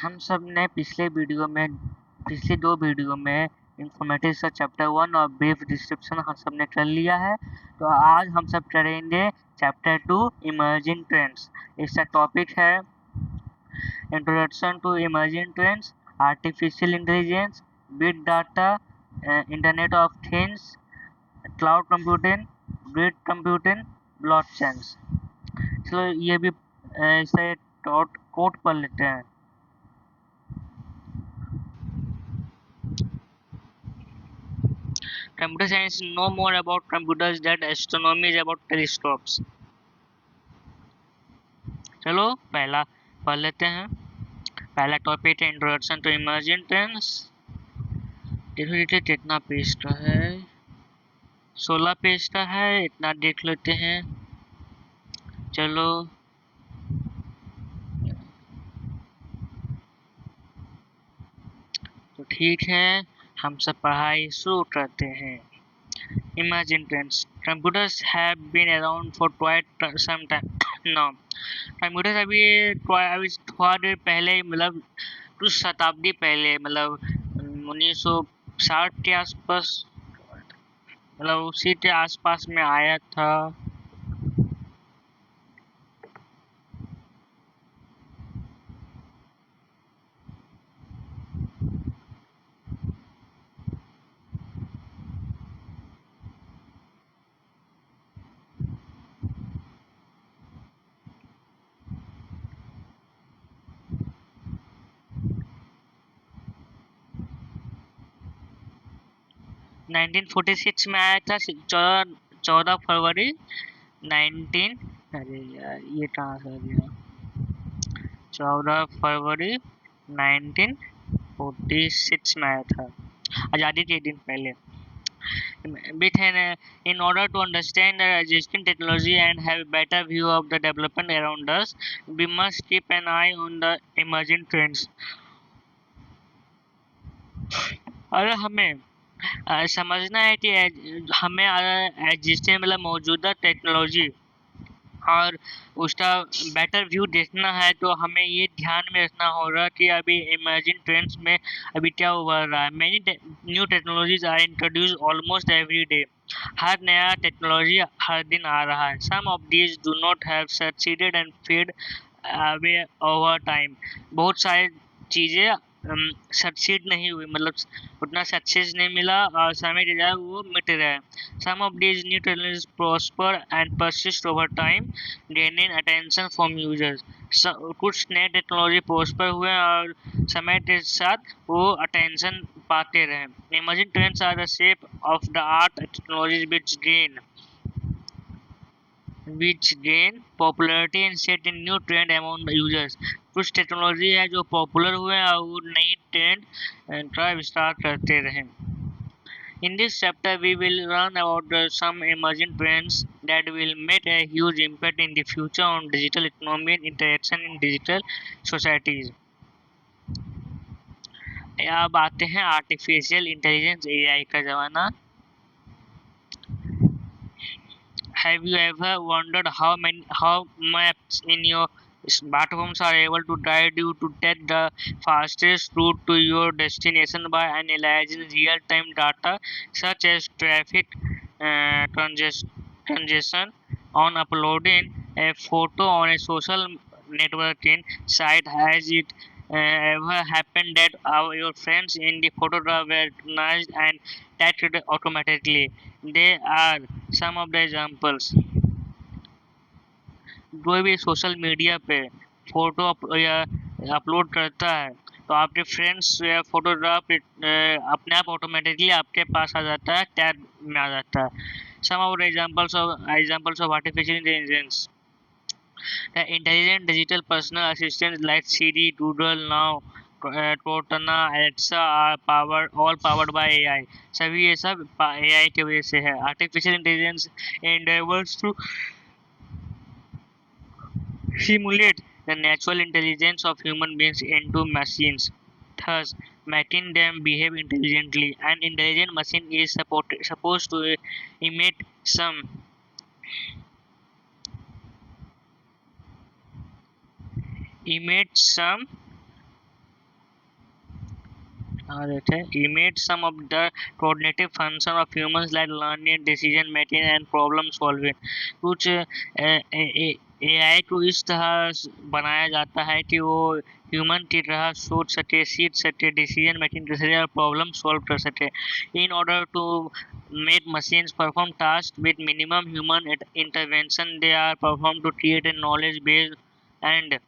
हम सब ने पिछले दो वीडियो में इंफॉर्मेटिक्स का चैप्टर 1 और ब्रीफ डिस्क्रिप्शन हम सब ने कर लिया है। तो आज हम सब करेंगे चैप्टर 2 इमर्जिंग ट्रेंड्स। इसका टॉपिक है introduction to emerging trends, artificial intelligence, big data, internet of things, cloud computing, grid computing, blockchains. चलो ये भी इसे कोट पढ़ लेते हैं। Computer science know more about computers than astronomy is about telescopes. चलो पहला पढ़ लेते हैं। पहला टॉपिक है इंट्रोडक्शन टू इमर्जिंग ट्रेंड्स। देखो कितना पेज का है, 16 पेज का है, इतना देख लेते हैं। चलो तो ठीक है, हम सब पढ़ाई शुरू करते हैं। Imagine trends. Computers have been around for quite some time now. Computer अभी थोड़ा देर पहले, मतलब कुछ शताब्दी पहले, मतलब 1960 के आसपास, मतलब उसी के आसपास में आया था। 1946 में आया था। 14 फरवरी 19, अरे यार ये कहाँ से गया, 14 फरवरी 1946 में आया था, आज़ादी के दिन पहले। In order to understand the existing technology and have a better view of the development around us, we must keep an eye on the emerging trends. और हमें समझना है कि हमें एग्जिस्टिंग मतलब मौजूदा टेक्नोलॉजी और उसका बेटर व्यू देखना है, तो हमें ये ध्यान में रखना होगा कि अभी इमर्जिंग ट्रेंड्स में अभी क्या उभर रहा है। Many new technologies are introduce almost every day. हर नया टेक्नोलॉजी हर दिन आ रहा है। Some of these do not have succeeded and fade away over time. बहुत सारी चीज़ें सक्सीड नहीं हुई, मतलब उतना सक्सेस नहीं मिला और समय के जाए वो मिट रहा है। Some of these new technologies prosper and persist over time, gaining attention from users. कुछ नए टेक्नोलॉजी प्रोस्पर हुए और समय के साथ वो अटेंशन पाते रहे। Emerging trends are the shape of the art technologies which gain popularity and set a new trend among the users. कुछ टेक्नोलॉजी है जो पॉपुलर हुए और वो नई ट्रेंड का विस्तार करते रहे। In this chapter, we will learn about some emerging trends that will make a huge impact in the future on digital economy and interaction in digital societies. अब आते हैं आर्टिफिशियल इंटेलिजेंस AI का ज़माना। Have you ever wondered how maps in your smartphones are able to guide you to take the fastest route to your destination by analyzing real-time data such as traffic congestion? On uploading a photo on a social networking site, has it ever happened that your friends in the photograph were recognized and tagged automatically? They are some of the examples. कोई भी social media पे photo या upload करता है तो आपके friends या photograph अपने आप ऑटोमेटिकली आपके पास आ जाता है, टैग में आ जाता है। Some of examples of artificial intelligence. The intelligent digital personal assistants like Siri, Google Now, Cortana, Alexa are powered by AI. सभी ये सब AI की वजह से है। Artificial intelligence endeavors to simulate the natural intelligence of human beings into machines, thus making them behave intelligently. An intelligent machine is supposed to emit some image some of the cognitive function of humans like learning, decision making and problem solving. कुछ AI को इस तरह बनाया जाता है कि वो human की तरह सोच सके, सीख सके, डिसीजन मेकिंग कर सके और प्रॉब्लम सॉल्व कर सके. In order to make machines perform tasks with minimum human intervention, they are performed to create a knowledge base and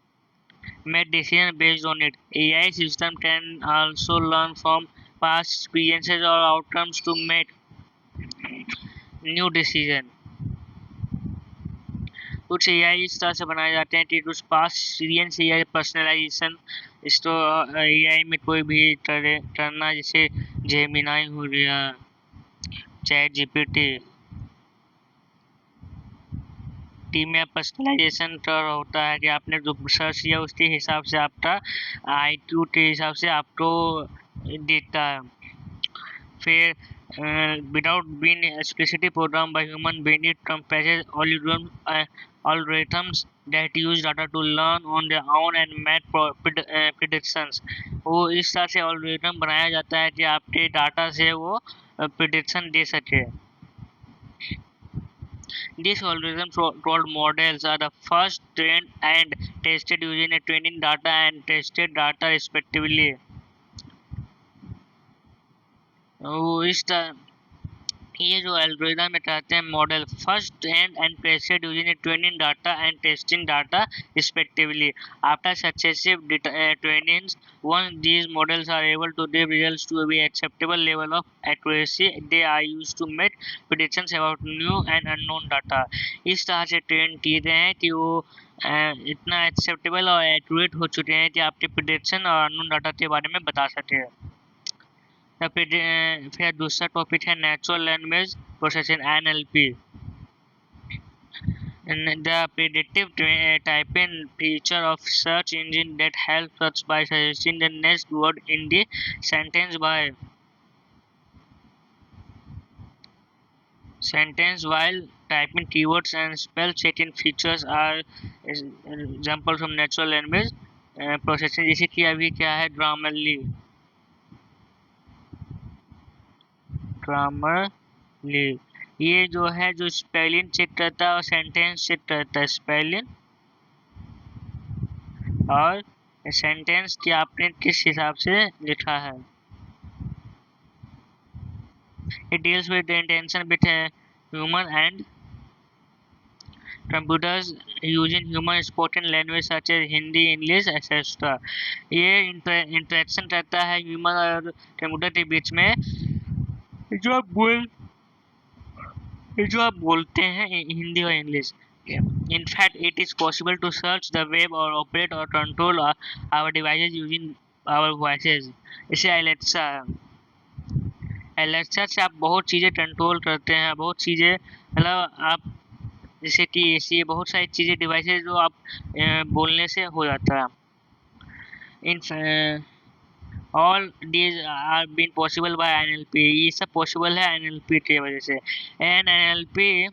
make decisions based on it. AI system can also learn from past experiences or outcomes to make new decision. कुछ AI इस तरह से बनाए जाते हैं कि कुछ past experience या पर्सनलाइजेशन इसको AI में कोई भी करना, जैसे जेमिनाई हो गया, चैट जीपीटी टीम में पर्सनलाइजेशन कर होता है कि आपने जो सर्च किया उसके हिसाब से आपका IQ के हिसाब से आपको देता है. फिर without being explicitly programmed by human being, it comprises algorithms that use data to learn on their own and make predictions. वो इस तरह से algorithm बनाया जाता है कि आपके डाटा से वो prediction दे सके. These algorithms called models are the first trained and tested using a training data and tested data respectively. वो इस ये जो एल्गोरिथम में कहते हैं model first trend and tested using training data and testing data respectively. After successive trainings, once these models are able to give results to a acceptable level of accuracy, they are used to make predictions about new and unknown data. इस तरह से train किए गए हैं कि वो इतना acceptable और एक्यूरेट हो चुके हैं कि आपके प्रिडिक्शन और अननोन डाटा के बारे में बता सके. फिर दूसरा टॉपिक है natural language processing NLP. The predictive typing feature of search engine that helps us by suggesting the next word in the sentence while typing keywords and spell checking features are examples from natural language processing. जैसे कि अभी क्या है Grammarly, ये जो है जो spelling check करता है और सेंटेंस चेक करता है. स्पेलिंग और सेंटेंस कि आपने किस हिसाब से लिखा है. It deals with the intention between human and computers using human spoken language such as Hindi, English, etc. ये इंटरेक्शन करता है ह्यूमन और कंप्यूटर के बीच में. जो आप बोलते हैं हिंदी और English. In fact, it is possible to search the web or operate or control our devices using our voices. इसे एलेक्सा से आप बहुत चीज़ें कंट्रोल करते हैं, बहुत चीज़ें मतलब आप जैसे कि ऐसी बहुत सारी चीज़ें डिवाइसेस जो आप बोलने से हो जाता है. All these are been possible by NLP. ये सब पॉसिबल है NLP की वजह से. An NLP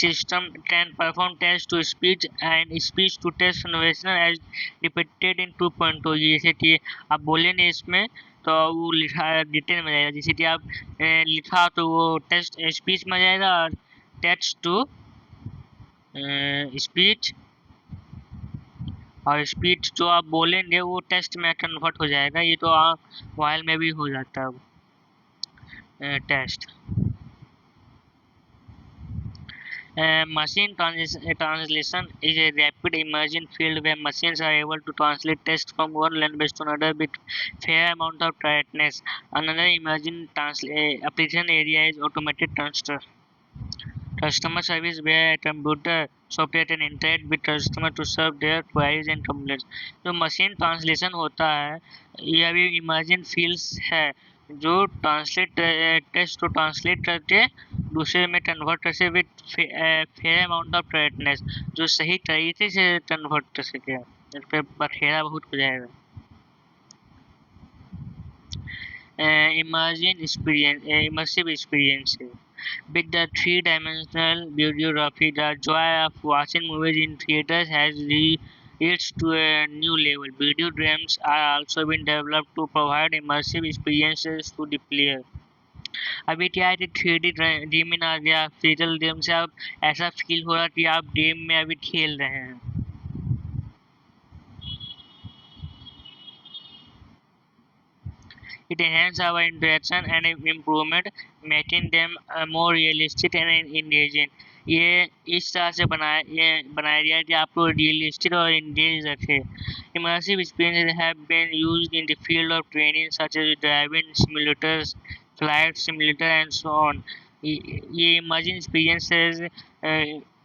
system can perform text to speech and speech to text conversion as repeated in 2.0. जैसे कि आप बोलेंगे इसमें तो वो लिखा डिटेल में जाएगा. जैसे कि आप लिखा तो वो टेक्स्ट स्पीच में जाएगा और टेक्स्ट टू स्पीच और स्पीच जो आप बोलेंगे वो टेक्स्ट में कन्वर्ट हो जाएगा. ये तो आप मोबाइल में भी हो जाता है text. Machine translation is a rapid emerging field where machines are able to translate text from one language to another with fair amount of correctness. Another emerging application area is automated customer service, where a computer software can interact with customer to serve their queries and complaints. जो machine translation होता है ये अभी emerging fields है जो translate text को translate करके दूसरे में कन्वर्ट कर से with fair amount of correctness, जो सही तरीके से कन्वर्ट कर सके. इस पर बखेरा बहुत हो जाएगा. Immersive experience. With the three-dimensional videography, the joy of watching movies in theaters has it to a new level. Video games are also being developed to provide immersive experiences to the player. अभी क्या है कि 3D game में आ गया, physical game से आप ऐसा feel हो रहा है कि आप गेम में अभी खेल रहे हैं. It enhances our interaction and improvement, making them more realistic and engaging. ये इस तरह से बनाया गया है कि आपको रियलिस्टिक और इंगेज रखे. Immersive experiences have been used in the field of training such as driving simulators, flight simulator and so on. ये इमर्जिंग एक्सपीरियंसेस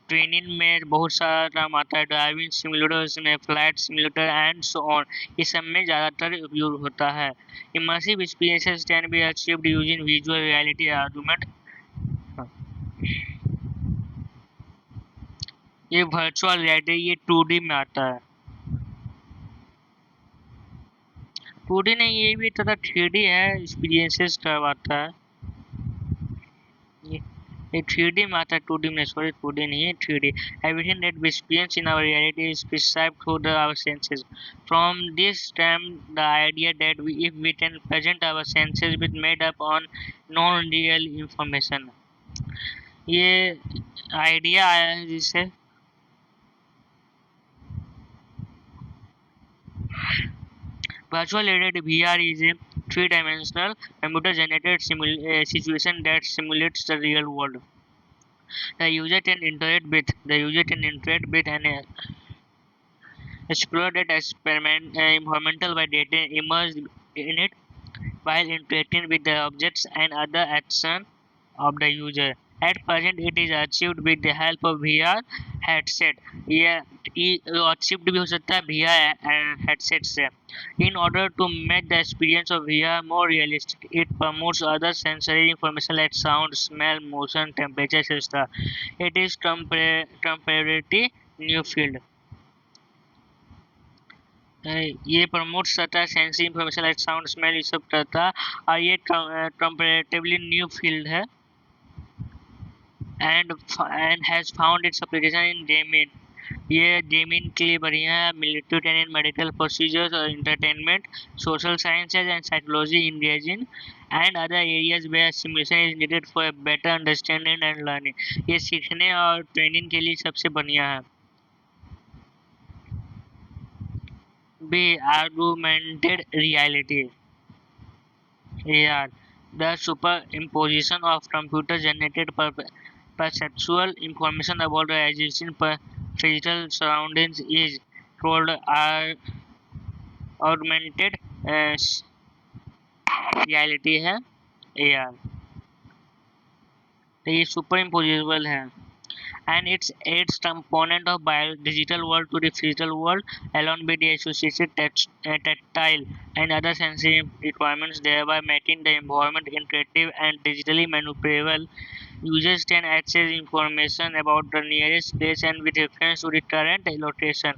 ट्रेनिंग में बहुत सारा काम आता है. ड्राइविंग सिमुलेटर्स में, flight simulator and so on, इस सब में ज़्यादातर उपयोग होता है. Immersive experiences can be achieved using visual reality argument. ये वर्चुअल रियलिटी ये 2D में आता है. 2D नहीं, ये भी थोड़ा 3D है, एक्सपीरियंसेस करवाता है. ये 3D में आता है, 2D में सॉरी 2D नहीं है 3D. Everything that we experience in our reality is perceived through our senses. From this stem the idea that if we can present our senses with made up on non-real information. ये idea आया है जिससे virtual reality VR is a three-dimensional computer-generated situation that simulates the real world. The user can interact with and explore that environmental by data immersed in it while interacting with the objects and other action of the user. At present, it is achieved with the help of VR headset. यह achieved भी हो सकता है VR headset से. In order to make the experience of VR more realistic, it promotes other sensory information like sound, smell, motion, temperature, etc. It is comparatively new field. ये promote करता है sensory information like sound smell ये सब करता है और ये comparatively new field है and has found its application in gaming. ये गेमिंग के लिए बढ़िया है. मिलिट्री ट्रेनिंग, मेडिकल प्रोसीजर्स और entertainment, social sciences and psychology engaging and other areas where simulation is needed for a better understanding and learning. ये सीखने और training के लिए सबसे बढ़िया है. Be augmented reality AR, the superimposition of computer-generated perceptual information about the existing physical surroundings is called augmented reality है AR. तो ये superimposable है and its component of digital world to the physical world along with the associated tactile and other sensory requirements, thereby making the environment interactive and digitally manipulable. Users can access information about the nearest place and with reference to the current location.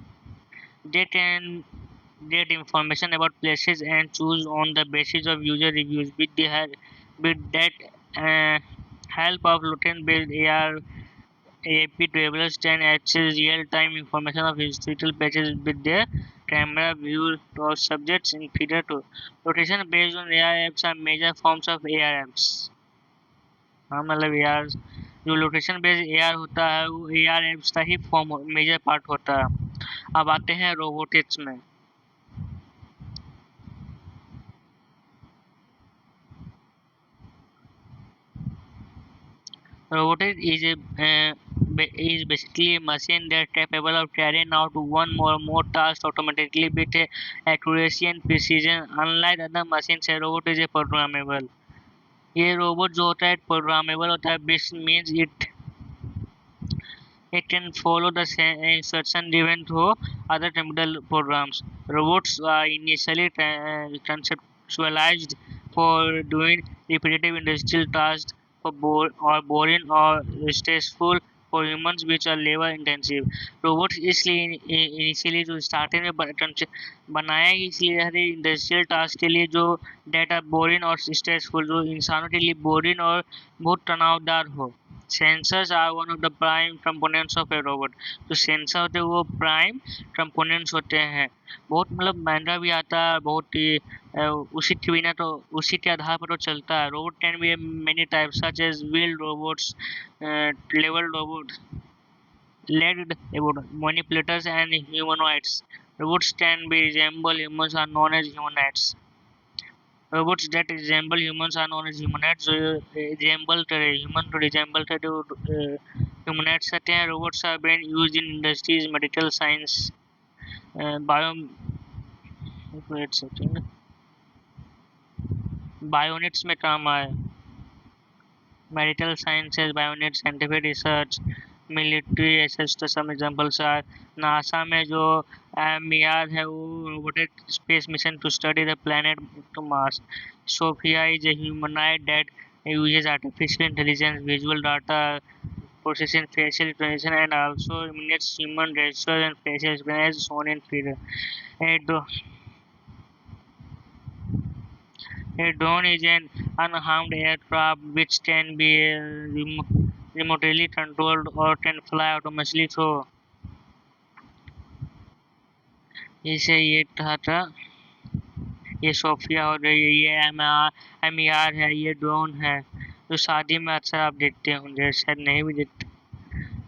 They can get information about places and choose on the basis of user reviews. With that help of Luton-based AR AP travelers can access real-time information of historical places with their camera view of subjects in feeder to. Rotation based on AR apps are major forms of AR apps. हाँ मतलब AR जो location based AR होता है वो AR apps का ही form major part होता है. अब आते हैं रोबोटिक्स में. Robotics is basically a machine that is capable of carrying out one or more tasks automatically with accuracy and precision. Unlike other machines, a robot is programmable. ये robot जो होता है प्रोग्रामेबल होता है, which means it can follow the instruction given through other computer programs. Robots are initially conceptualized for doing repetitive industrial tasks for boring or stressful for humans which are labor intensive. Robots इसलिए initially जो starting में बनाया इसलिए हर industrial task के लिए जो data boring और stressful, जो इंसानों के लिए बोरिंग और बहुत तनावदार हो. Sensors are one of the prime components of a robot. जो सेंसर होते हैं वो प्राइम कंपोनेंट्स होते हैं। बहुत मतलब महंगा भी आता है, बहुत ही उसी के बिना तो उसी के आधार पर तो चलता है। Robot can be many types such as wheeled robots, level robot, legged manipulators, and humanoids. Robots can be resemble humans are known as humanoids. Robots that resemble humans are known as humanoids. Resemble human to resemble to humanoids होते हैं। Robots are being used in industries, medical science, bio wait second, bionics में काम आए। Medical sciences, bionics, scientific research, military assist some examples are NASA में जो मियार है वो robotic space mission to study the planet to Mars. Sophia is a humanoid that uses artificial intelligence, visual data processing, facial recognition, and also imitates human gestures and facial expression as shown in figure. A A drone is an unarmed aircraft which can be remotely controlled or can fly autonomously. So इसे ये कहा था, ये Sophia हो रही है, ये M है, ये ड्रोन है जो शादी में अक्सर आप देखते होंगे, शायद नहीं भी देखते।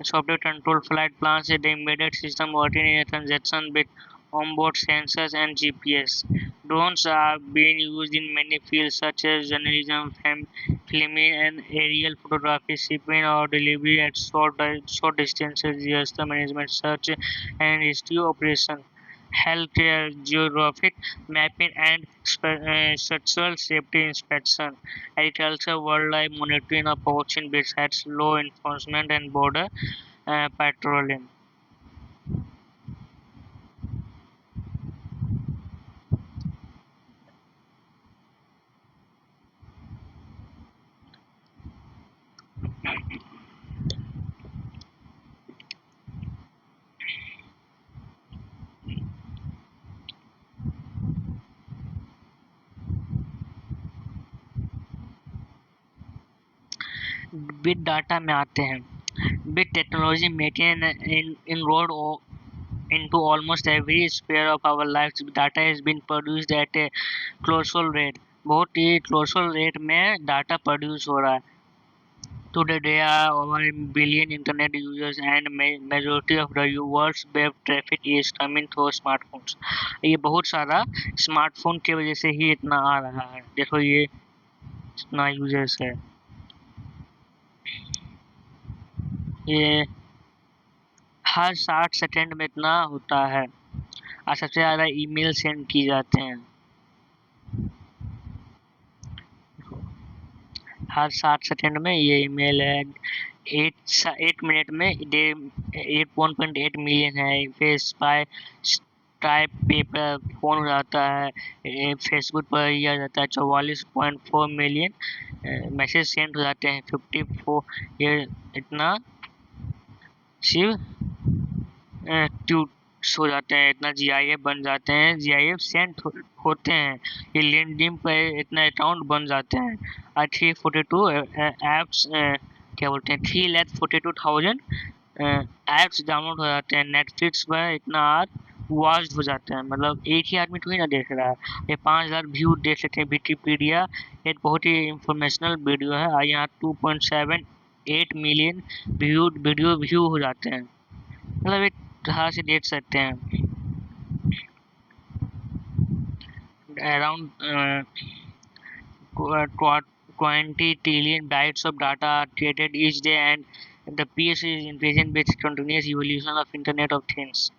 Software control flight plans with the embedded system working in conjunction with onboard sensors and GPS. Drones are being used in many fields such as journalism, filming, and aerial photography, shipping or delivery at short distances, disaster management, search and rescue operation, healthcare, geographic mapping, and structural safety inspection, agriculture, wildlife monitoring of poaching besides law enforcement and border patrolling. Big data में आते हैं। Big technology making inroad into almost every sphere of our lives. Data has been produced at a colossal rate. बहुत ही colossal rate में data produce हो रहा है। Today there are over a billion internet users and majority of the world's web traffic is coming through smartphones. ये बहुत सारा smartphone की वजह से ही इतना आ रहा है। देखो ये इतना यूजर्स है। ये हर 60 सेकंड में इतना होता है और सबसे ज़्यादा ईमेल सेंड की जाते हैं। हर 60 सेकंड में ये ईमेल है। 8 मिनट में 1.8 मिलियन है। टाइप पेपर फोन हो जाता है। फेसबुक पर यह जाता है 44.4 मिलियन मैसेज सेंड हो जाते हैं। 54 ये इतना शिव ट्यूट्स हो जाते हैं, इतना GIF बन जाते हैं, GIF सेंड होते हैं। ये लिंक्डइन पर इतना अकाउंट बन जाते हैं और 342 एप्स क्या बोलते हैं 3,42,000 एप्स डाउनलोड हो जाते हैं। नेटफ्लिक्स पर इतना वॉच्ड हो जाते हैं। मतलब एक ही आदमी थोड़ी ना देख रहा है, ये 5,000 व्यू देख सकते हैं। विकिपीडिया एक बहुत ही इंफॉर्मेशनल वीडियो है और यहाँ 2.78 मिलियन व्यू हो जाते हैं। मतलब एक तरह से देख सकते हैं around 20 trillion bytes of data are created each day, and the pace is increasing with continuous evolution of Internet of Things.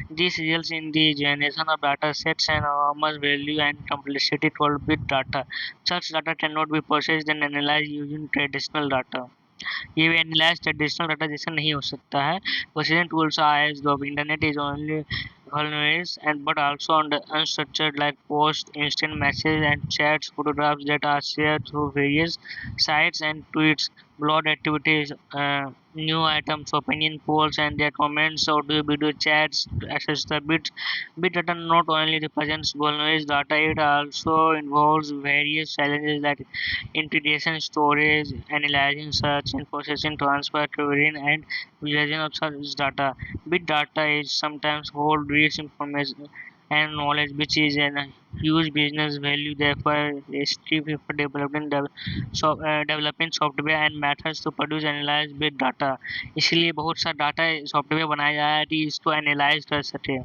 This results in the generation of data sets and enormous value and complexity called big data. Such data cannot be processed and analyzed using traditional data. ये analyse traditional data जैसा नहीं हो सकता है। Processing tools as the internet is only vulnerable and but also on the unstructured like posts, instant messages and chats, photographs that are shared through various sites and tweets blog activities, new items, opinion polls, and their comments, audio, video chats, access the bit data not only represents vulnerable data, it also involves various challenges like integration, storage, analyzing, search, and processing, transfer, querying, and visualization of such data. Big data is sometimes hold rich information and knowledge, which is a huge business value. Therefore, a steep for developing software and methods to produce analyse big data. इसलिए बहुत सा data software बनाया जाता है कि इसको analyse कर सके.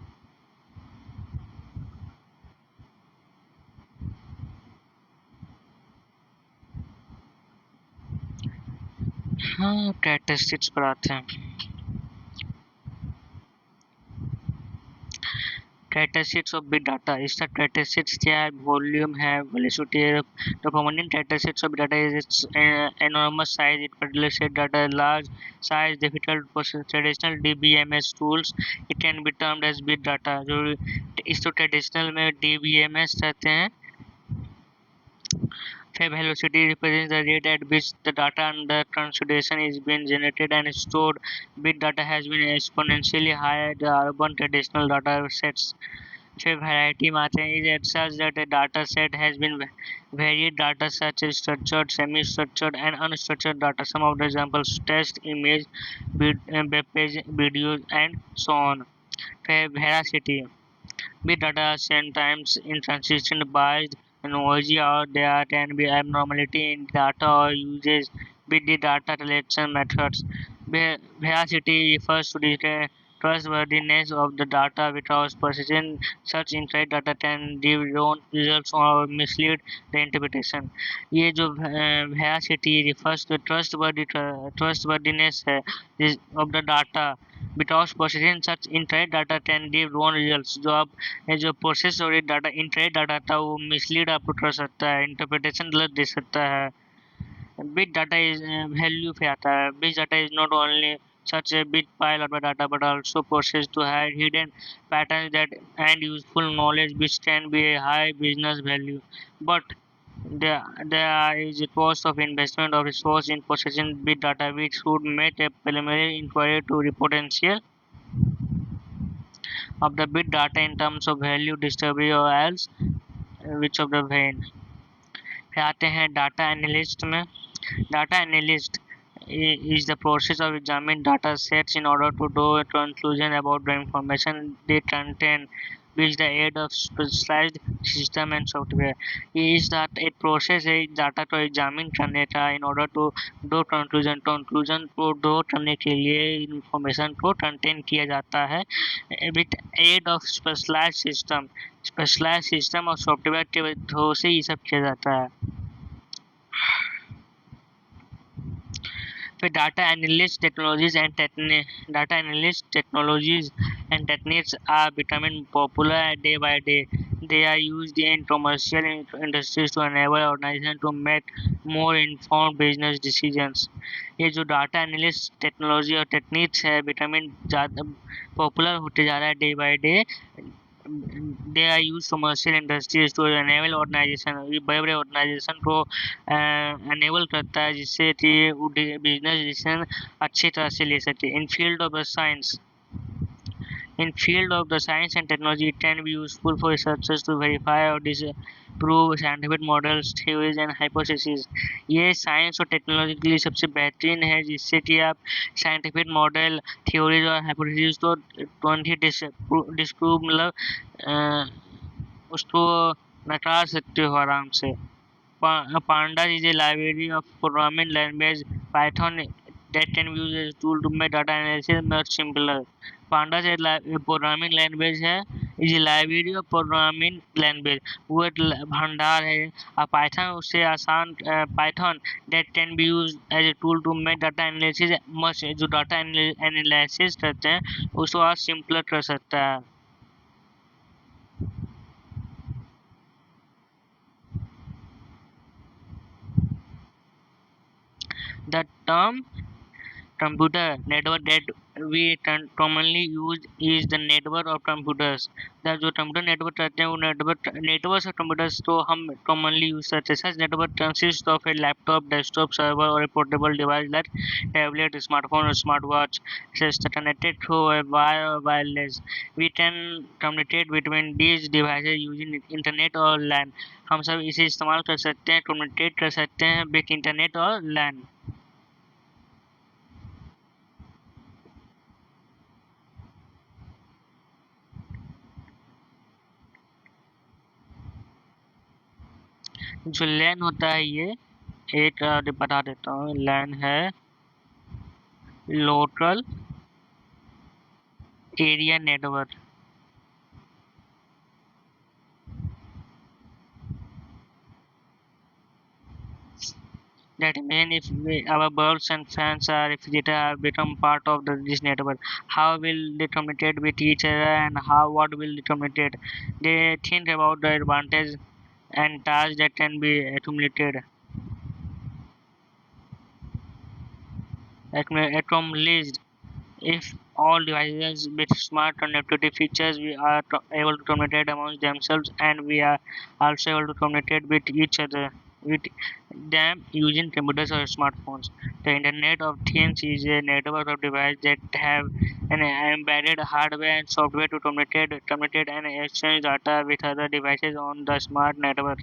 हाँ, कैरेक्टरिस्टिक्स पर आते हैं. Characteristics of big data. इसका characteristics क्या है? Volume है, velocity है. The common characteristics of big data is its enormous size. It produces data large size, difficult to process. Traditional DBMS tools, it can be termed as big data. जो इसको traditional में DBMS कहते हैं. Where velocity represents the rate at which the data under consideration is being generated and stored. Big data has been exponentially higher than urban traditional data sets. फिर variety में आते हैं. It such that a data set has been varied data such as structured, semi-structured, and unstructured data. Some of the examples: text, image, web page, videos, and so on. फिर veracity. Big data are sometimes inconsistent, biased, noisy, or there can be abnormality in data or uses with the data collection methods. Veracity refers to the trustworthiness of the data without processing. Such incorrect data can give wrong results or mislead the interpretation. ये जो veracity refers to trustworthiness है of the data without processing. Such incorrect data can give wrong results. जो process और data इंटरेट data था वो mislead आपको कर सकता है, इंटरप्रिटेशन गलत दे सकता है. बिग डाटा इज वैल्यू पे आता है. Big data is not only such a big pile of data but also processed to hide hidden patterns that and useful knowledge which can be a high business value. But there is a cost of investment of resource in processing big data which should make a preliminary inquiry to the potential of the big data in terms of value discovery or else which of the vein. फिर आते हैं data analyst में. Data analyst is the process of examining data sets in order to draw a conclusion about the information they contain with the aid of specialized system and software. It is that a process है data को examine करने का in order to draw conclusion को draw करने के लिए information को contain किया जाता है with aid of specialized system और software के थ्रू से ये सब किया जाता है. For data analyst technologies and techniques are becoming popular day by day. They are used in commercial industries to enable organizations to make more informed business decisions. ये जो डाटा एनालिस्ट टेक्नोलॉजी और techniques है becoming ज़्यादा popular होते जा रहा है day by day. They are used commercial industries to enable organization. ये बड़े बड़े ऑर्गेनाइजेशन को enable करता है जिससे कि बिजनेस डिसीजन अच्छी तरह से ले सके. In field of the science and technology, it can be useful for researchers to verify or disprove scientific models, theories and hypotheses. ये साइंस और टेक्नोलॉजी के लिए सबसे बेहतरीन है जिससे कि आप साइंटिफिक मॉडल, थ्योरीज और हाइपोथेसिस को तुरंत ही डिस्प्रूव मतलब उसको नकार सकते हो आराम से. Pandas is a library of programming language Python that can be used as a tool to make data analysis much simpler. Pandas एक प्रोग्रामिंग लैंग्वेज है. Is library of programming language वो एक भंडार है. पाइथन उससे आसान Python that can be use as a tool to make data analysis much जो data analysis करते हैं उसको आज सिंपलर कर सकता है. The term Computer network that we commonly use is the network of computers. The जो कंप्यूटर नेटवर्क रहते हैं वो नेटवर्क ऑफ कंप्यूटर्स तो हम commonly use करते हैं. Such network consists of a laptop, desktop server, or a portable device like tablet, smartphone, or smartwatch. It is connected through a wire or wireless. We can communicate between these devices using internet or LAN. हम सब इसे इस्तेमाल कर सकते हैं, communicate कर सकते हैं with internet और LAN. जो लैन होता है ये एक बता देता हूँ. लैन है local area network. That means if our bulbs and fans or refrigerator have become part of this network, how will they communicate with each other and what will they communicate? They think about the advantage and tasks that can be accumulated. Accomplished. If all devices with smart connectivity features, we are able to communicate amongst themselves, and we are also able to communicate with each other with them using computers or smartphones. The Internet of Things is a network of devices that have an embedded hardware and software to communicate and exchange data with other devices on the smart network.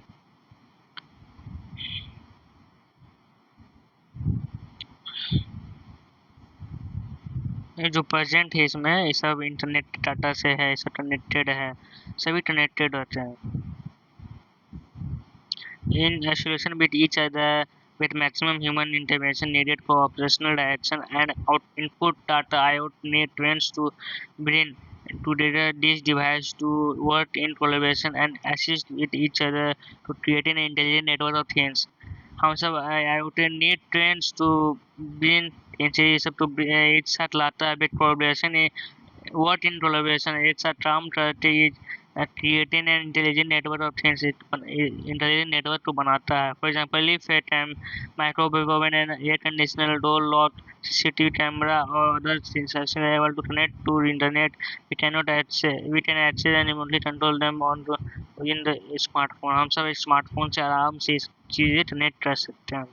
ये जो present है इसमें ये सब internet data से है, सब connected है, सभी कनेक्टेड होते हैं in association with each other with maximum human intervention needed for operational direction and input data. IoT need trends to bring together these devices to work in collaboration and assist with each other to create an intelligent network of things. हम सब IoT need trends to bring ये सब तो एक साथ लाता है with collaboration. Work in collaboration, it's a term that is creating an intelligent network of things. Intelligent network को बनाता है. For example, if a microwave oven and air conditioner, door lock, CCTV camera or other sensors are able to connect to internet, we can access and remotely control them in the smartphone. हम सब smartphone से आराम से चीजें connect कर सकते हैं.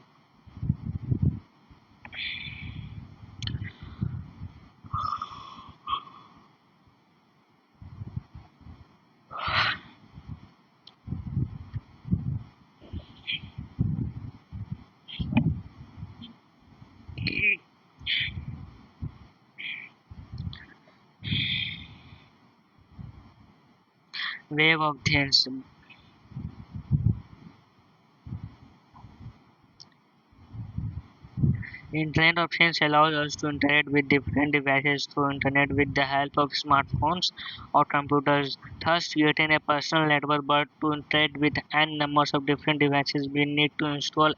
Wave of things. Internet of Things allows us to interact with different devices through internet with the help of smartphones or computers, thus creating a personal network. But to interact with n numbers of different devices, we need to install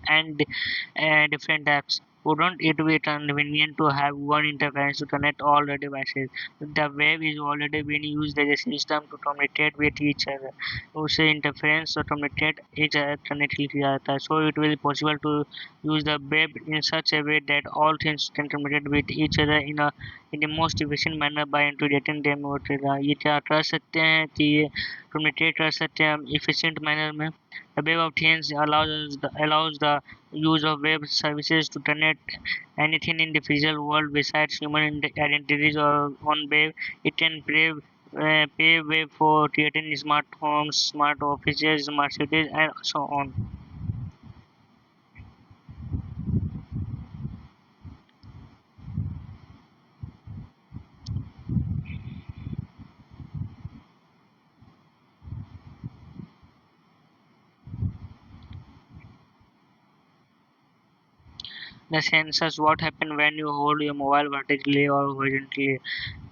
different apps. Wouldn't it be convenient to have one interface to connect all the devices? The web is already being used as a system to communicate with each other. उसे interference to communicate each other connectivity किया जाता है. So it will be possible to use the web in such a way that all things can communicate with each other in the most efficient manner by integrating them together. ये क्या कर सकते हैं कि ये communicate कर सकते हैं हम efficient manner में. The Web of Things allows the use of web services to connect anything in the physical world besides human identities or on web. It can pave way for creating smart homes, smart offices, smart cities, and so on. The sensors, what happen when you hold your mobile vertically or horizontally.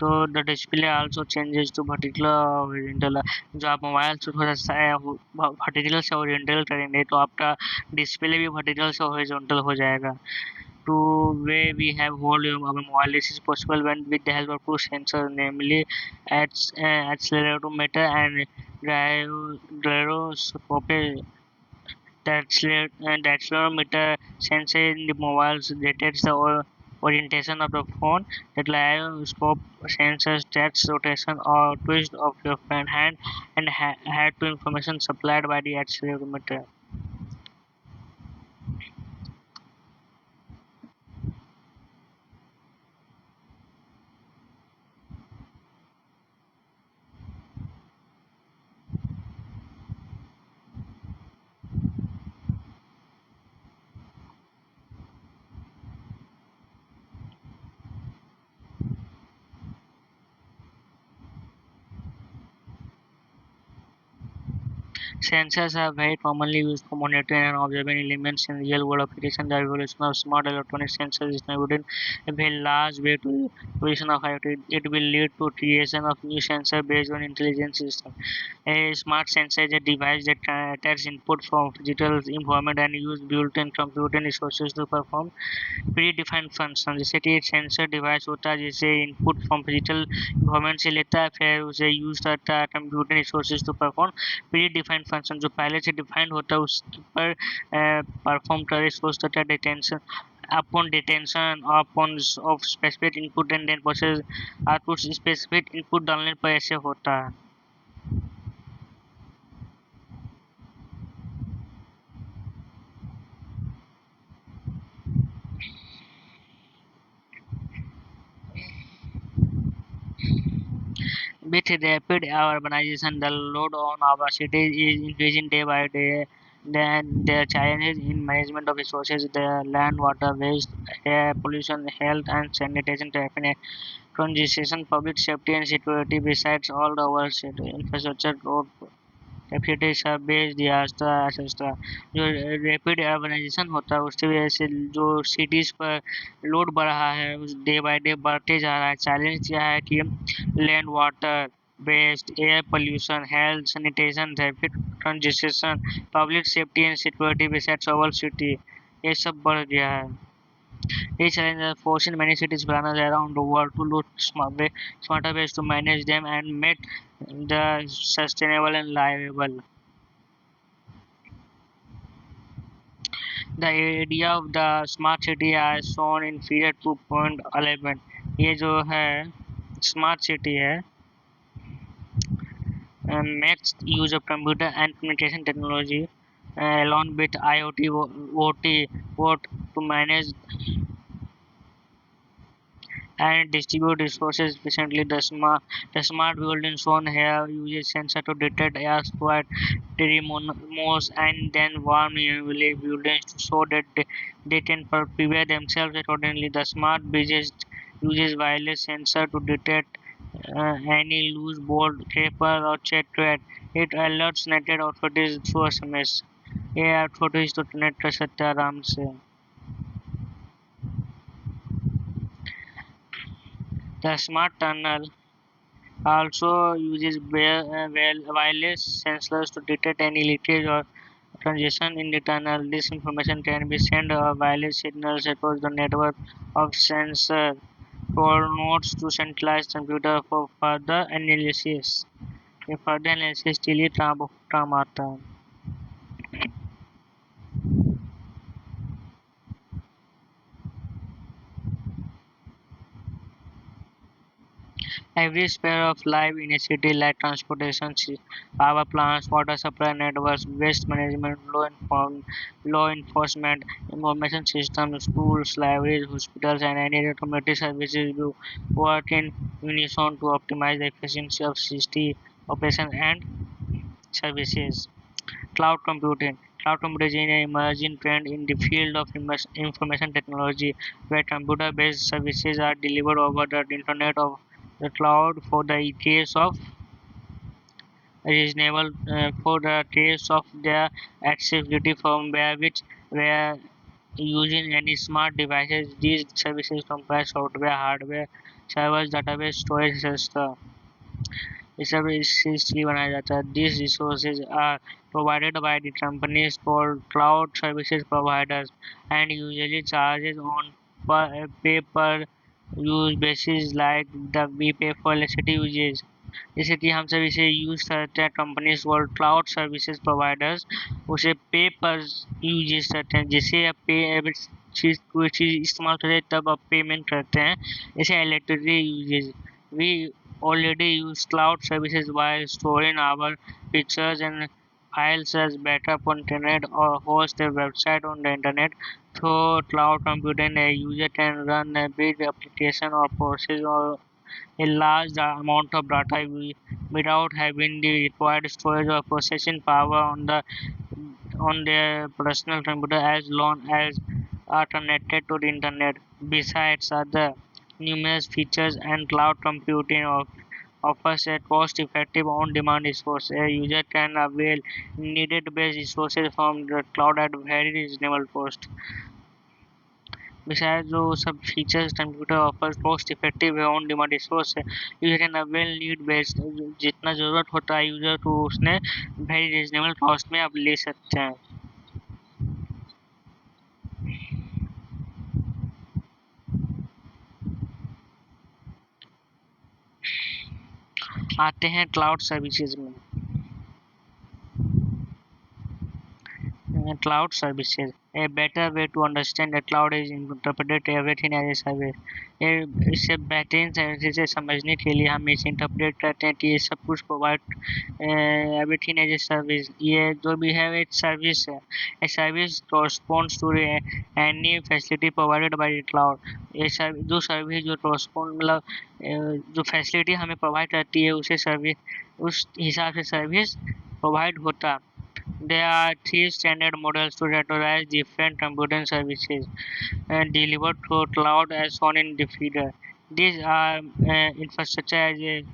तो the display also changes to vertical or horizontal. जो आप mobile से थोड़ा सा vertical से oriental करेंगे तो आपका डिस्प्ले भी वर्टिकल से हॉरिजॉन्टल हो जाएगा. To way we have hold our mobile. This is possible when with the help of two sensors, namely accelerometer and gyroscope. The accelerometer sensor in the mobiles detects the orientation of the phone, that gyroscope sensors depth, rotation, or twist of your hand, and had to information supplied by the accelerometer. Sensors are very commonly used for monitoring and observing elements in real-world applications. The evolution of smart electronic sensors is evident a very large way to evolution of IoT. It will lead to creation of new sensors based on intelligent systems. A smart sensor is a device that attacks input from digital environment and use built-in computing resources to perform predefined function जैसे कि एक sensor device होता है जिसे input from digital government से लेता है फिर उसे यूज करता है computer resources to perform predefined function जो पहले से डिफाइंड होता है उस पर परफॉर्म करे सोच करता है detention upon detention upon of specific input and then process output specific input डालने पर ऐसे होता है With rapid urbanization, the load on our cities is increasing day by day. Then there are challenges in management of resources, the land, water, waste, air pollution, health and sanitation, traffic congestion, public safety and security. Besides all the our infrastructure, road activity based disaster etcetera जो rapid urbanisation होता है उसकी वजह से जो cities पर load बढ़ रहा है उस डे बाय डे बढ़ते जा रहा है चैलेंज क्या है कि land water waste air pollution health sanitation traffic congestion public safety and security besides over city ये सब बढ़ गया है These challenges are forcing many cities planners around the world to look smarter ways to manage them and make the sustainable and livable. The idea of the smart city as shown in figure 2.11 ये जो है smart city है makes use of computer and communication technology along with IoT, OT, what to manage and distribute resources efficiently. The smart building shown here uses sensor to detect air quite terremotes and then warn manually buildings so that they can prepare themselves accordingly. The smart bridges uses wireless sensor to detect any loose bolt, paper or check thread. It alerts netted authorities through SMS. ये authorities तो net कर सकते हैं आराम से The smart tunnel also uses wireless sensors to detect any leakage or congestion in the tunnel. This information can be sent wireless signals across the network of sensor for nodes to centralized computer for further analysis. ये further analysis के लिए काम आता है Every sphere of life in a city like transportation, power plants, water supply networks, waste management, law enforcement, information systems, schools, libraries, hospitals, and any other community services do work in unison to optimize the efficiency of city operations and services. Cloud computing. Cloud computing is an emerging trend in the field of information technology, where computer-based services are delivered over the Internet of the cloud for the case of their accessibility firmware, which were using any smart devices. These services comprise software, hardware, servers, database, storage system. सब इसलिए बनाया जाता है These resources are provided by the companies called cloud services providers and usually charges on pay per use basis like the we pay for electricity uses जैसे कि हम सब इसे यूज करते हैं companies world cloud services providers उसे पे पर यूज करते हैं जिसे पे चीज़ कोई चीज़ इस्तेमाल करें तब आप पेमेंट करते हैं. जैसे electricity usage, we already use cloud services while storing our pictures and files as backup on internet or host a website on the internet. Through cloud computing, a user can run a big application or process or a large amount of data without having the required storage or processing power on their personal computer as long as are connected to the internet. Besides other numerous features and cloud computing offers a cost-effective on-demand resource. A user can avail needed-based resources from the cloud at very reasonable cost. Besides जो सब features computer offer cost effective है on demand resource है, user can avail need based, जितना ज़रूरत होता है user को उसने वेरी रीजनेबल कॉस्ट में आप ले सकते हैं. आते हैं क्लाउड सर्विसेज में. Cloud services. A better way to understand the cloud is interpret everything as a service. इससे बेहतरीन तरीके से समझने के लिए हम इसे इंटरप्रेट करते हैं कि ये सब कुछ provide everything as a service. ये जो भी है एक सर्विस है. A service corresponds to any facility provided by the cloud. ये जो सर्विस जो कॉरस्पॉन्ड मतलब जो फैसिलिटी हमें प्रोवाइड करती है उसे सर्विस उस हिसाब से सर्विस प्रोवाइड होता. There are three standard models to categorize different computing services delivered through cloud as shown in the figure. These are infrastructure as a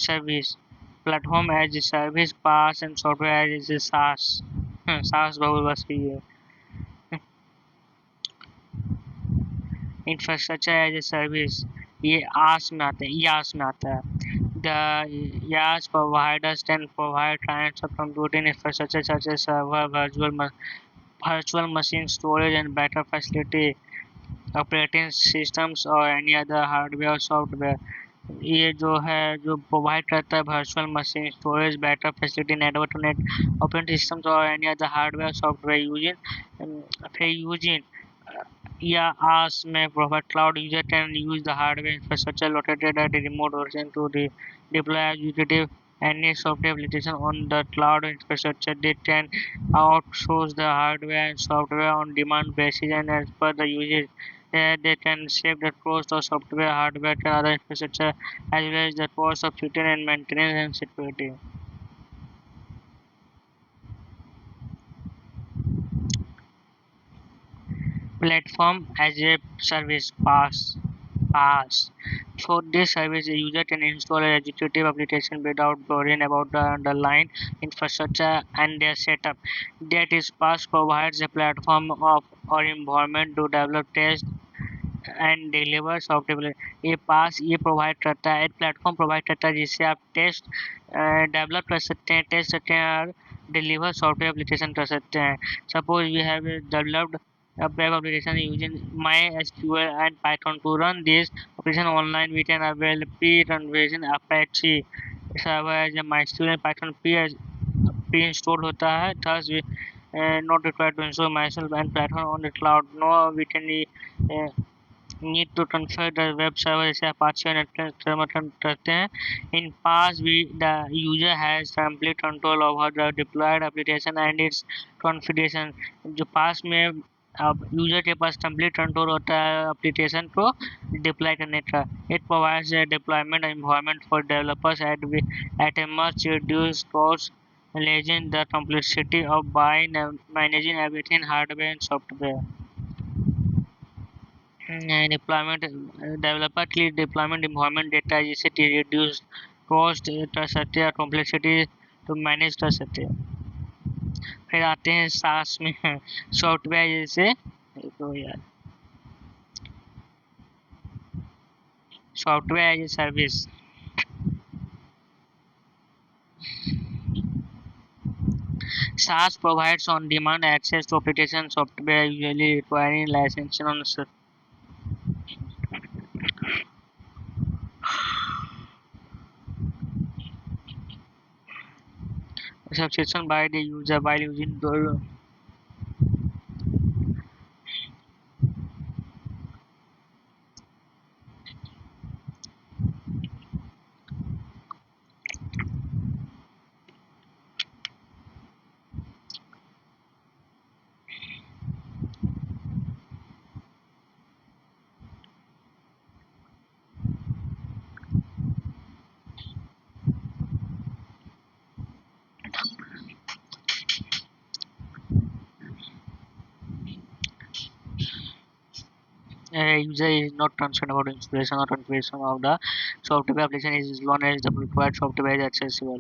service, platform as a service, PaaS, and software as a SaaS. SaaS बहुत बस ही है. Infrastructure as a service ये आस में आता है, यास में आता है. The IaaS providers can provide kinds of computing infrastructure such as server, virtual machine storage, and backup facility, operating systems, or any other hardware or software. ये जो है जो प्रोवाइड करता है virtual machine storage backup facility network to net operating systems और any other hardware software using या AaaS may provide cloud. User can use the hardware infrastructure located at a remote location to deploy executive any software application on the cloud infrastructure. They can outsource the hardware and software on demand basis and as per the usage. They can save the cost of software, hardware, and other infrastructure as well as the cost of future and maintenance and security. Platform as a service PaaS. For this service, a user can install an executive application without worrying about the underlying infrastructure and their setup. That is, PaaS provides a platform of or environment to develop, test, and deliver software. ये पास ये provide करता है, एक platform provide करता है जिससे आप test develop कर सकते हैं, टेस्ट सकते हैं और डिलीवर सॉफ्टवेयर एप्लीकेशन कर सकते हैं. Suppose we have developed a web application using MySQL and Python. To run this application online, we can avail pre-configuration Apache server as a MySQL and Python pre-installed होता है. Thus, we not required to install MySQL and Python on the cloud. No, we can uh, need to configure the web server जैसे Apache और समर्थन करते हैं. In PaaS, the user has complete control over the deployed application and its configuration. जो PaaS में अब user के पास complete control होता है एप्लीकेशन को डिप्लॉय करने का. It provides a deployment environment for developers at a much reduced cost, leasing the complexity of buying and managing everything hardware and software. Deployment developer के लिए डिप्लॉयमेंट एनवायरनमेंट देता है जिससे रिड्यूस कॉस्ट कर सकते हैं, कॉम्प्लेक्सिटी तो मैनेज कर सकते हैं. फिर आते हैं सास में सॉफ्टवेयर जैसे तो यार software as a service. SaaS provides on-demand access to application software usually requiring licensing on subscription by the user while using the User is not concerned about installation or configuration of the software application is as long as the required software is accessible.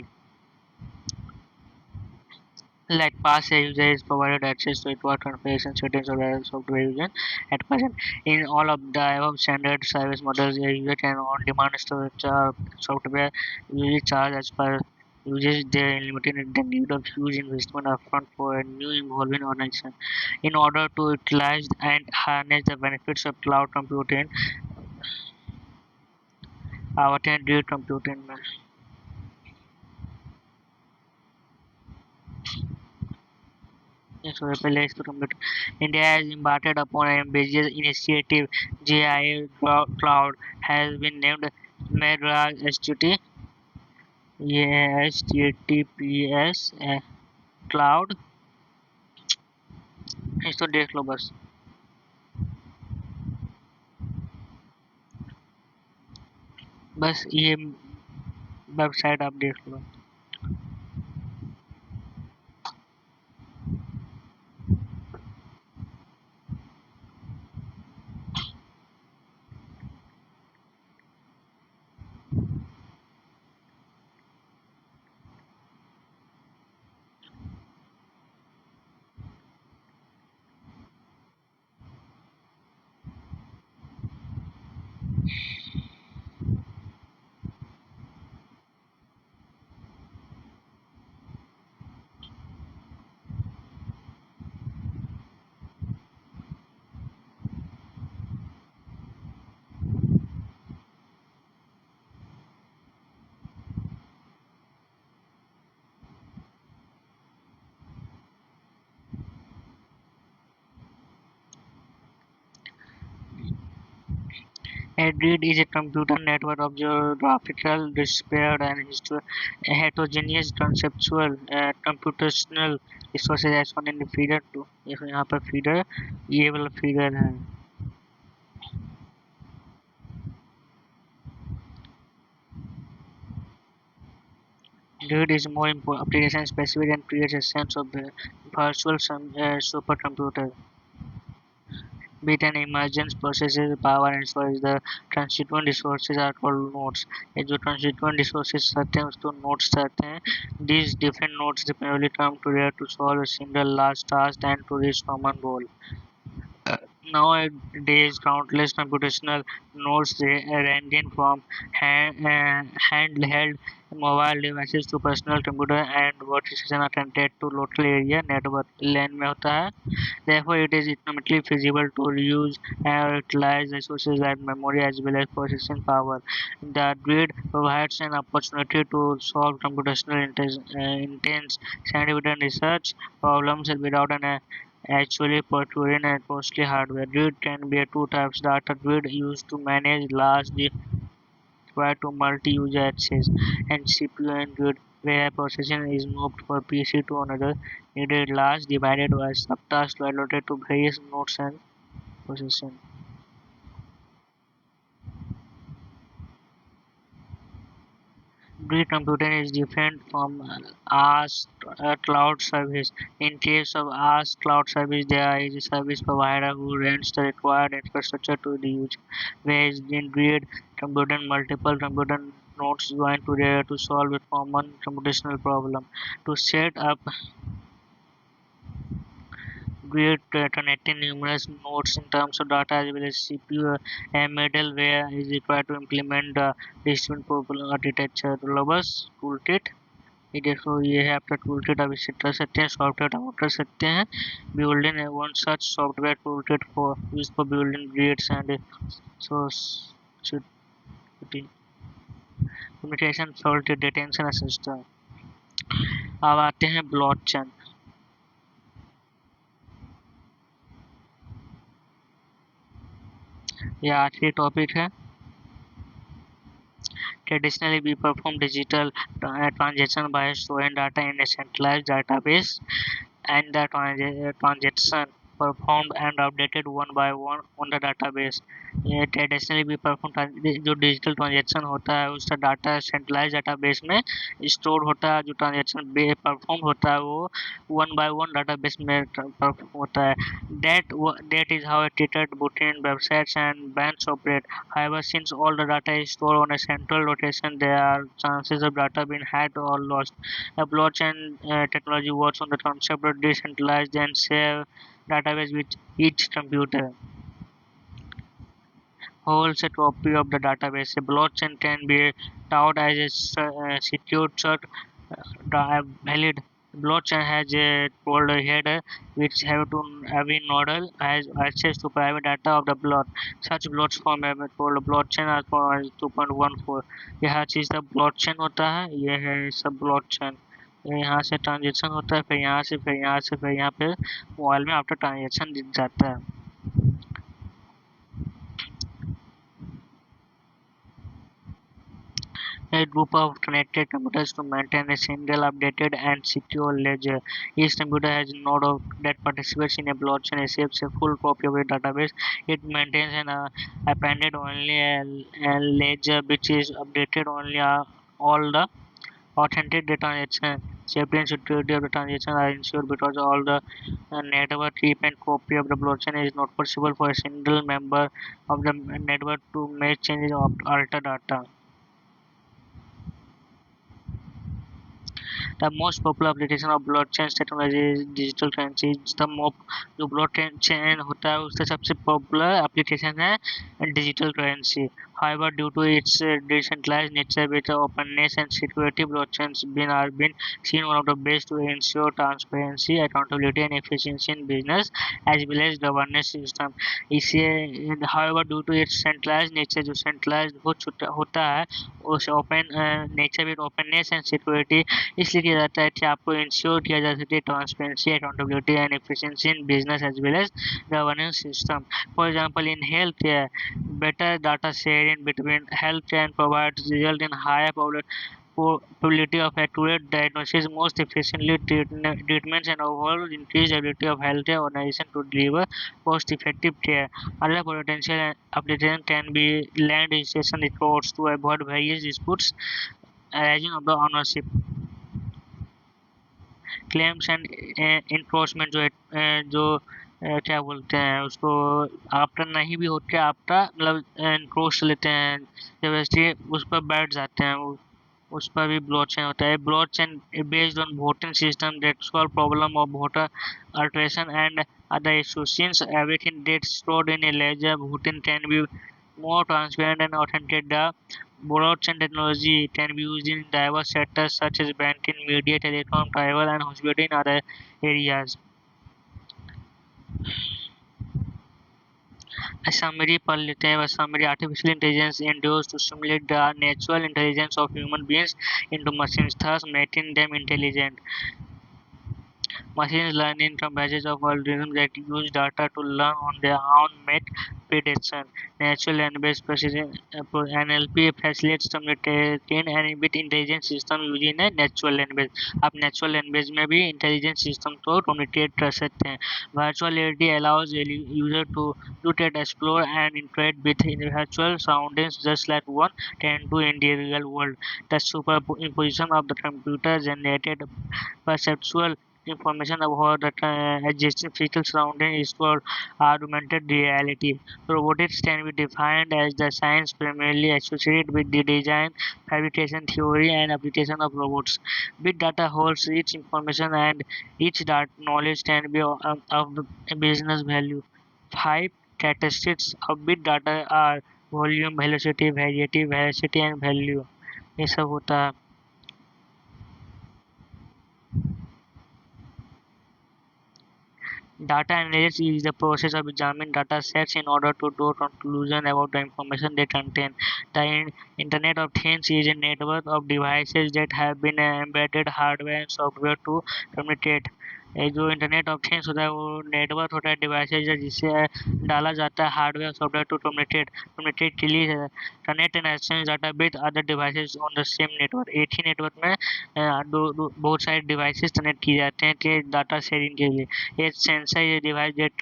Like past a user is provided access to required configuration settings of the software user. At present, in all of the above standard service models, a user can on-demand store software usually charge as per uses their limited the need of huge investment upfront for a new involving organization. In order to utilize and harness the benefits of cloud computing, our 10 computing. Yes, so applies to computer. India has embarked upon an ambitious initiative. GIA Cloud has been named Madras STT. ये HTTPS cloud इसको देख लो बस बस ये website आप देख लो A grid is a computer network of geographical disparate and heterogeneous conceptual computational resources as shown in the figure 2 यहाँ पर फीडर ये वाला फीडर है Grid is more application specific and creates a sense of virtual supercomputer. Bit and emergence processes power and storage. The constituent resources are called nodes. ये जो constituent resources रहते हैं उसको nodes कहते हैं. These different nodes primarily come together to solve a single large task and to reach common goal. Nowadays, countless computational nodes ranging from handheld mobile devices to personal computer and workstations are connected to local area network LAN में होता है. Therefore, it is economically feasible to reuse and utilize resources like memory as well as processing power. The grid provides an opportunity to solve computational intense scientific research problems without an actually procuring a costly hardware. Grid can be a two types: data grid used to manage large required to multi-user access, and CPU and grid where processing is moved from PC to another. Needed large divided by subtasks allotted to various nodes and processing. Grid computing is different from AAS cloud service. In case of AAS cloud service, there is a service provider who rents the required infrastructure to the user. Whereas in grid computing, multiple computer nodes join together to solve a common computational problem. To set up grid connecting numerous nodes in terms of data as well as CPU and middleware is required to implement the distributed problem architecture. Robust toolkit ये देखो ये है आपका tool kit आप इसे कर सकते हैं सॉफ्टवेयर डाउनलोड कर सकते हैं building one such software tool kit for use for building grids and communication salt detention system अब आते हैं ब्लॉकचेन यह आखिरी टॉपिक है Traditionally, we perform digital transaction by storing data in a centralized database, and the transaction performed and updated one by one on the database. ये traditionally भी perform जो digital transaction होता है उसका data centralized database में store होता है, जो transaction perform होता है वो one by one database में perform होता है. That is how a treated routine websites and banks operate. However, since all the data is stored on a central location, there are chances of data being hacked or lost. The blockchain technology works on the concept of decentralized and shared database with each computer holds a copy of the database. A blockchain can be taught as a secure, valid blockchain has a cold header which have to every node has access to private data of the block. Such blocks form a called blockchain as for 2.14. यह चीज the blockchain होता है, ये है सब blockchain. यहाँ से transaction होता है, फिर यहाँ से फिर यहाँ से फिर यहाँ पे मोबाइल में आफ्टर ट्रांजेक्शन दिख जाता है. A group of connected computers to maintain a single, updated, and secure ledger. Each computer has a node that participates in a blockchain receives a full copy of the database. It maintains an appended only a ledger which is updated only all the authentic data transaction. Safety and security of the transaction are ensured because all the network keep and copy of the blockchain is not possible for a single member of the network to make changes or alter data. The most popular application of blockchain technology is digital currency. The मोप जो blockchain होता है उसका सबसे popular application है digital currency. However, due to its decentralized nature with openness and security, blockchains been seen one of the best to ensure transparency, accountability, and efficiency in business as well as governance system. इसे however due to its centralized nature जो centralized होता है उस open nature with openness and security इसलिए किया जाता है कि आपको इंश्योर किया जा सके transparency accountability and efficiency in business as well as governance system. For example in health care better data sharing between health and provides result in higher probability of accurate diagnosis, most efficiently treatments, and overall increased ability of healthcare organization to deliver cost-effective care. Other potential applications can be land registration records to avoid various disputes arising of the ownership. Claims and enforcement जो क्या बोलते हैं उसको after नहीं भी होते after मतलब encroach लेते हैं जब ऐसे उस पर बैठ जाते हैं उस पर भी ब्लॉकचेन होता है. Blockchain based on voting system that solve problem of voter alteration and other issues. Since everything gets stored in a ledger, voting can be more transparent and authentic. The blockchain technology can be used in diverse sectors such as banking, media, telecom, travel, and hospitality in other areas. A summary पढ़ लेते हैं. Summary: artificial intelligence endeavors to simulate the natural intelligence of human beings into machines, thus making them intelligent. Machines learning comprises of algorithms that use data to learn on their own, make prediction. Natural language processing (NLP) facilitates communicating and with intelligent system using a natural language. आप natural language में भी intelligent system को communicate कर सकते हैं. Virtual reality allows a user to look at, explore, and interact with virtual surroundings just like one can do in the real world. The superimposition of the computer-generated perceptual information about the existing physical surrounding is called augmented reality. Robotics can be defined as the science primarily associated with the design, fabrication, theory, and application of robots. Big data holds rich information, and each data knowledge can be of business value. 5 characteristics of big data are volume, velocity, variety, veracity, and value. ये सब होता है. Data analysis is the process of examining data sets in order to draw conclusions about the information they contain. The Internet of Things is a network of devices that have been embedded hardware and software to communicate. जो internet of things होता है वो network होता है, devices है जिससे डाला जाता है हार्डवेयर सॉफ्टवेयर टू कम्युनिकेट के लिए connect and exchange data with other devices on the same network. एक ही नेटवर्क में बहुत सारे डिवाइसेज कनेक्ट किए जाते हैं कि डाटा शेयरिंग के लिए। एक sensor is a device that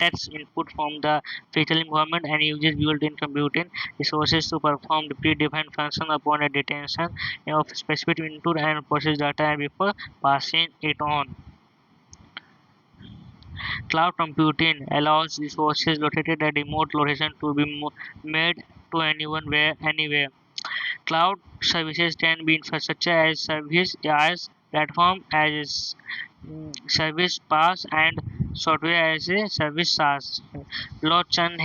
takes input from the physical environment and uses built-in computing resources to perform the predefined function upon a detection of specific input and process data before passing it on. Cloud computing allows resources located at remote location to be made to anyone where anywhere. Cloud services can be infrastructure as service, as platform as service pass, and software as a service SaaS. Blockchain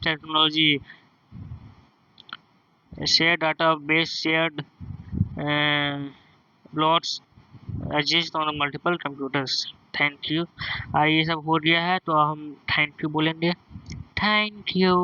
technology, shared database, shared uh, blocks exist on multiple computers. Thank you. ये सब हो गया है तो हम thank you बोलेंगे। Thank you.